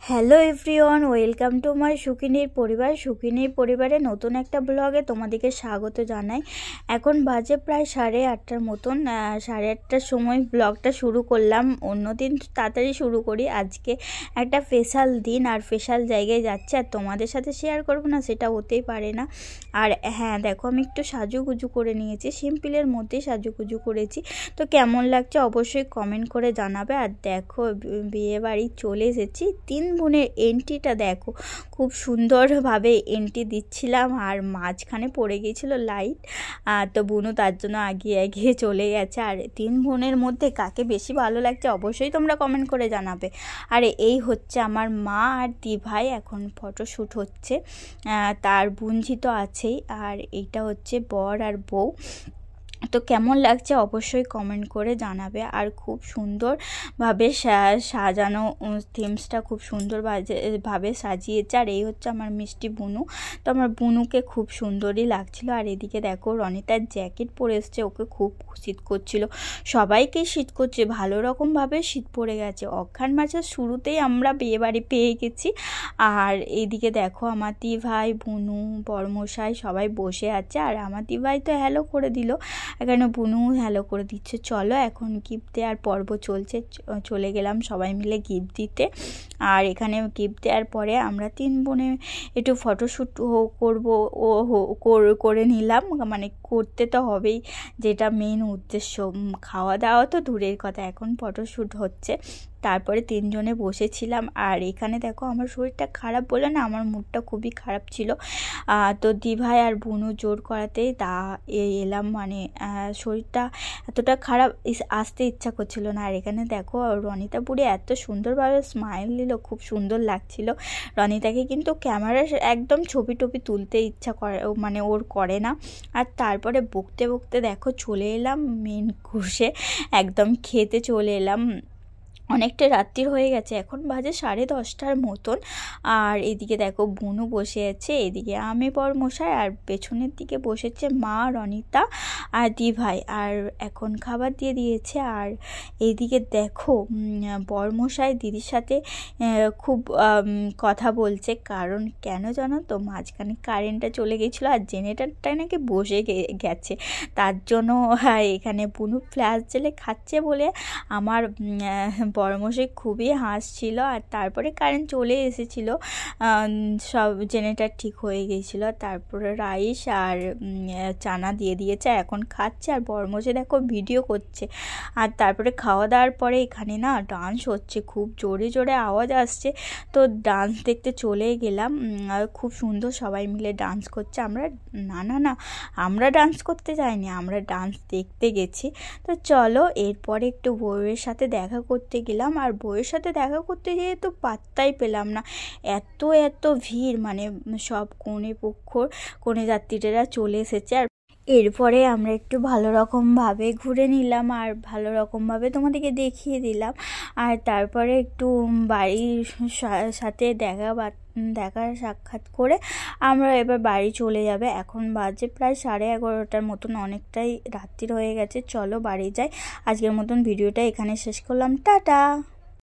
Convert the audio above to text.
Hello everyone, welcome to my সুখিনীর পরিবার। সুখিনীর পরিবারে নতুন একটা ব্লগে তোমাদেরকে স্বাগত জানাই। এখন বাজে প্রায় 8:30টার মতন। 8:30টার সময় ব্লগটা শুরু করলাম। অন্যদিন তাড়াতাড়ি শুরু করি, আজকে একটা স্পেশাল দিন আর স্পেশাল জায়গায় যাচ্ছে, আর তোমাদের সাথে শেয়ার করবো না সেটা হতেই পারে না। আর হ্যাঁ, দেখো আমি একটু সাজুগুজু করে নিয়েছি, সিম্পলের মধ্যেই সাজুগুজু করেছি। তো কেমন লাগছে অবশ্যই কমেন্ট করে জানাবে। আর দেখো বিয়ে বাড়ি চলে এসেছি। 3 বোনের এন্ট্রিটা দেখো, খুব সুন্দরভাবে এন্ট্রি দিচ্ছিলাম আর মাঝখানে পড়ে গিয়েছিল লাইট। তো বুনু তার জন্য এগিয়ে এগিয়ে চলে গেছে। আর 3 বোনের মধ্যে কাকে বেশি ভালো লাগছে অবশ্যই তোমরা কমেন্ট করে জানাবে। আর এই হচ্ছে আমার মা আর দিভাই, এখন ফটোশ্যুট হচ্ছে, তার বুনঝি তো আছেই। আর এইটা হচ্ছে বর আর বউ। তো কেমন লাগছে অবশ্যই কমেন্ট করে জানাবে। আর খুব সুন্দরভাবে সাজানো, থিমসটা খুব সুন্দরভাবে সাজিয়েছে। আর এই হচ্ছে আমার মিষ্টি বুনু। তো আমার বুনুকে খুব সুন্দরই লাগছিল। আর এদিকে দেখো রনিতার জ্যাকেট পরে এসছে, ওকে খুব শীত করছিল, সবাইকেই শীত করছে, ভালো রকমভাবে শীত পড়ে গেছে। অঘ্রাণ মাসের শুরুতেই আমরা বিয়ে বাড়ি পেয়ে গেছি। আর এইদিকে দেখো আমার দিভাই, বুনু, বড়মশাই সবাই বসে আছে। আর আমার দিভাই তো হ্যালো করে দিল, এখানে বুনু হ্যালো করে দিচ্ছে। চলো এখন গিফট দেওয়ার পর্ব চলছে, চলে গেলাম সবাই মিলে গিফট দিতে। আর এখানে গিফট দেওয়ার পরে আমরা 3 বোনে একটু ফটোশ্যুট করে নিলাম, মানে করতে তো হবেই, যেটা মেন উদ্দেশ্য। খাওয়া দাওয়া তো দূরের কথা, এখন ফটোশ্যুট হচ্ছে। তারপরে 3 জনে বসেছিলাম। আর এখানে দেখো আমার শরীরটা খারাপ বলে না, আমার মুডটা খুবই খারাপ ছিল। তো দিভাই আর বুনু জোর করাতেই এলাম, মানে শরীরটা এতটা খারাপ, আসতে ইচ্ছা করছিল না। আর এখানে দেখো রনিতা বুড়ি এত সুন্দরভাবে স্মাইল দিল, খুব সুন্দর লাগছিল। রনিতাকে কিন্তু ক্যামেরা একদম ছবি টবি তুলতে ইচ্ছা করে, মানে ওর করে না। আর তারপরে বকতে বকতে দেখো চলে এলাম মেন কোর্সে, একদম খেতে চলে এলাম। অনেকটা রাত্রির হয়ে গেছে, এখন বাজে 10:30টার মতন। আর এদিকে দেখো বুনু বসে আছে, এদিকে আমি বরমশাই, আর পেছনের দিকে বসেছে মা, রনিতা আর দিভাই। আর এখন খাবার দিয়ে দিয়েছে। আর এইদিকে দেখো বরমশাই দিদির সাথে খুব কথা বলছে, কারণ কেন জানো তো, মাঝখানে কারেন্টটা চলে গেছিলো আর জেনারেটরটা নাকি বসে গেছে, তার জন্য এখানে বুনু ফ্ল্যাশ জেলে খাচ্ছে বলে আমার বড়মশাই খুবই হাসছিল। আর তারপরে কারেন্ট চলে এসেছিলো, সব জেনারেটর ঠিক হয়ে গিয়েছিলো। তারপরে রাইস আর চানা দিয়ে দিয়েছে, এখন খাচ্ছে। আর বড়মশাই দেখো ভিডিও করছে। আর তারপরে খাওয়া দাওয়ার পরে এখানে না ডান্স হচ্ছে, খুব জোরে জোরে আওয়াজ আসছে, তো ডান্স দেখতে চলে গেলাম। খুব সুন্দর সবাই মিলে ডান্স করছে। আমরা ডান্স করতে যাইনি, আমরা ডান্স দেখতে গেছি। তো চলো এরপরে একটু বউয়ের সাথে দেখা করতে গেলাম। আর বউয়ের সাথে দেখা করতে গিয়ে তো পাত্তাই পেলাম না, এত ভিড়, মানে সব কনে যাত্রীরা চলে এসেছে। আর এরপরে আমরা একটু ভালো রকমভাবে ঘুরে নিলাম আর ভালো রকমভাবে তোমাদেরকে দেখিয়ে দিলাম। আর তারপরে একটু বাড়ির সাথে দেখা সাক্ষাৎ করে আমরা এবার বাড়ি চলে যাবে। এখন বাজে প্রায় 11:30টার মতন, অনেকটাই রাত্রির হয়ে গেছে। চলো বাড়ি যাই। আজকের মতন ভিডিওটা এখানে শেষ করলাম, টাটা।